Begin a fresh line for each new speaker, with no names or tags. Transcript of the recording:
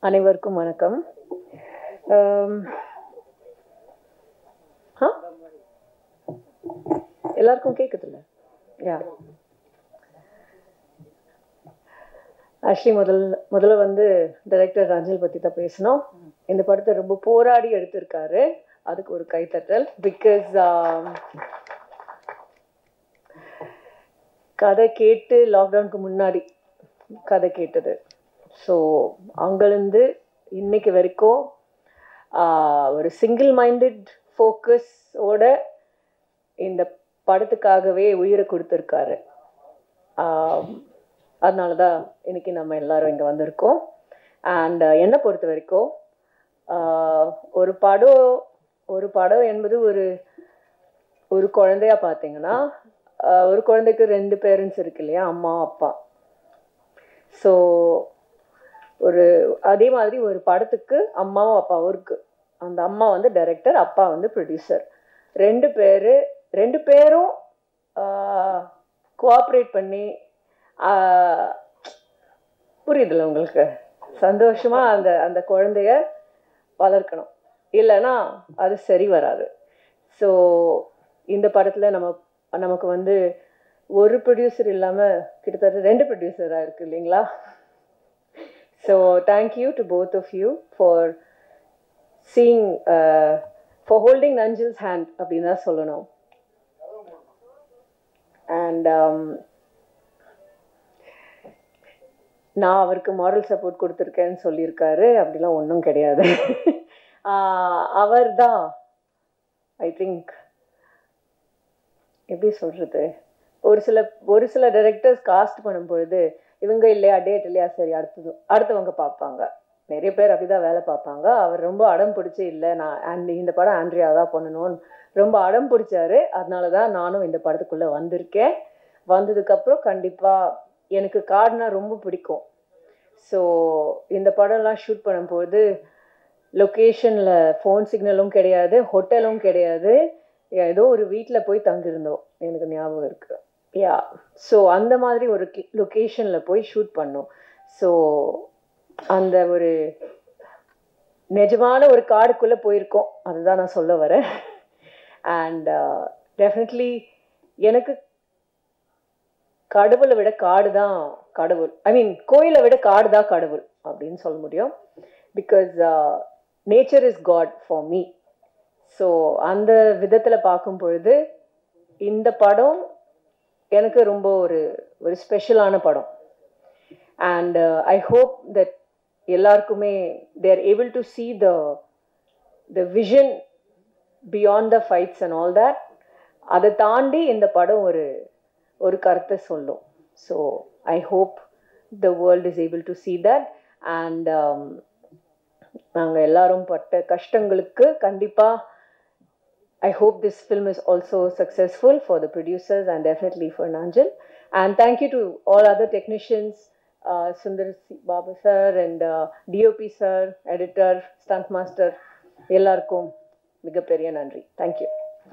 அனைவருக்கும் வணக்கம். எல்லாருக்கும் கேக்குதுல்ல? யா, ஆக்சுவலி முதல்ல வந்து டைரக்டர் ரஞ்சில் பற்றி தான் பேசணும். இந்த படத்தை ரொம்ப போராடி எடுத்திருக்காரு, அதுக்கு ஒரு கைத்தட்டல். பிகாஸ் கதை கேட்டு லாக்டவுனுக்கு முன்னாடி கதை கேட்டது. ஸோ அங்கிருந்து இன்னைக்கு வரைக்கும் ஒரு சிங்கிள் மைண்டட் ஃபோக்கஸோட இந்த படத்துக்காகவே உயிரை கொடுத்துருக்காரு. அதனால தான் இன்னைக்கு நம்ம எல்லாரும் இங்கே வந்திருக்கோம். அண்ட் என்னை பொறுத்த வரைக்கும் ஒரு படம் என்பது ஒரு குழந்தையா பார்த்தீங்கன்னா, ஒரு குழந்தைக்கு 2 பேரண்ட்ஸ் இருக்கு இல்லையா, அம்மா அப்பா. ஸோ அதே மாதிரி ஒரு படத்துக்கு அம்மாவும் அப்பாவும் இருக்கு. அந்த அம்மா வந்து டைரக்டர், அப்பா வந்து ப்ரொடியூசர். 2 பேரும் கோஆப்ரேட் பண்ணி, புரியுதுல்ல உங்களுக்கு, சந்தோஷமா அந்த குழந்தைய வளர்க்கணும். இல்லைன்னா அது சரி வராது. ஸோ இந்த படத்தில் நமக்கு வந்து ஒரு ப்ரொடியூசர் இல்லாமல் கிட்டத்தட்ட 2 ப்ரொடியூசராக இருக்கு இல்லைங்களா? So thank you to both of you for seeing, for holding நஞ்சில்ஸ் ஹேண்ட் அப்படின்னு தான் சொல்லணும். அண்ட் நான் அவருக்கு மாரல் சப்போர்ட் கொடுத்துருக்கேன்னு சொல்லியிருக்காரு. அப்படிலாம் ஒன்றும் கிடையாது. அவர் தான் ஐ திங்க், எப்படி சொல்கிறது, ஒரு சில டைரக்டர்ஸ் காஸ்ட் பண்ணும் பொழுது இவங்க இல்லையா, டேட் இல்லையா, சரி அடுத்தவங்க பார்ப்பாங்க. நிறைய பேர் அப்படிதான் வேலை பார்ப்பாங்க. அவர் ரொம்ப அடம் பிடிச்சி, இல்லை நான் இந்த படம் ஆண்ட்ரியா தான் பண்ணணும்னு ரொம்ப அடம் பிடிச்சாரு. அதனால தான் நானும் இந்த படத்துக்குள்ளே வந்திருக்கேன். வந்ததுக்கப்புறம் கண்டிப்பாக எனக்கு காடுனா ரொம்ப பிடிக்கும். ஸோ இந்த படம்லாம் ஷூட் பண்ணும்போது லொக்கேஷனில் ஃபோன் சிக்னலும் கிடையாது, ஹோட்டலும் கிடையாது, ஏதோ ஒரு வீட்டில் போய் தங்கியிருந்தோம், எனக்கு ஞாபகம் இருக்குது. யா, ஸோ அந்த மாதிரி ஒரு லொக்கேஷனில் போய் ஷூட் பண்ணோம். ஸோ அந்த ஒரு நிஜமான ஒரு காடுக்குள்ளே போயிருக்கோம், அதுதான் நான் சொல்ல வரேன். அண்ட் டெஃபினெட்லி எனக்கு கடவுளை விட காடு தான் கடவுள், ஐ மீன் கோயிலை விட காடு தான் கடவுள் அப்படின்னு சொல்ல முடியும். Because nature is god for me. So அந்த விதத்தில் பார்க்கும் பொழுது இந்த படம் எனக்கு ரொம்ப ஒரு ஸ்பெஷலான படம். அண்ட் ஐ ஹோப் தட் எல்லாருக்குமே they are able to see the vision beyond the fights and all that. அதை தாண்டி இந்த படம் ஒரு கருத்தை சொல்லும். So I hope the world is able to see that. And நாங்கள் எல்லாரும் பட்ட கஷ்டங்களுக்கு கண்டிப்பாக I hope this film is also successful for the producers and definitely for Nanjil. And thank you to all other technicians, Sundar Babu sir and DOP sir, editor, stunt master, ellarkum miga periya nandri. Thank you.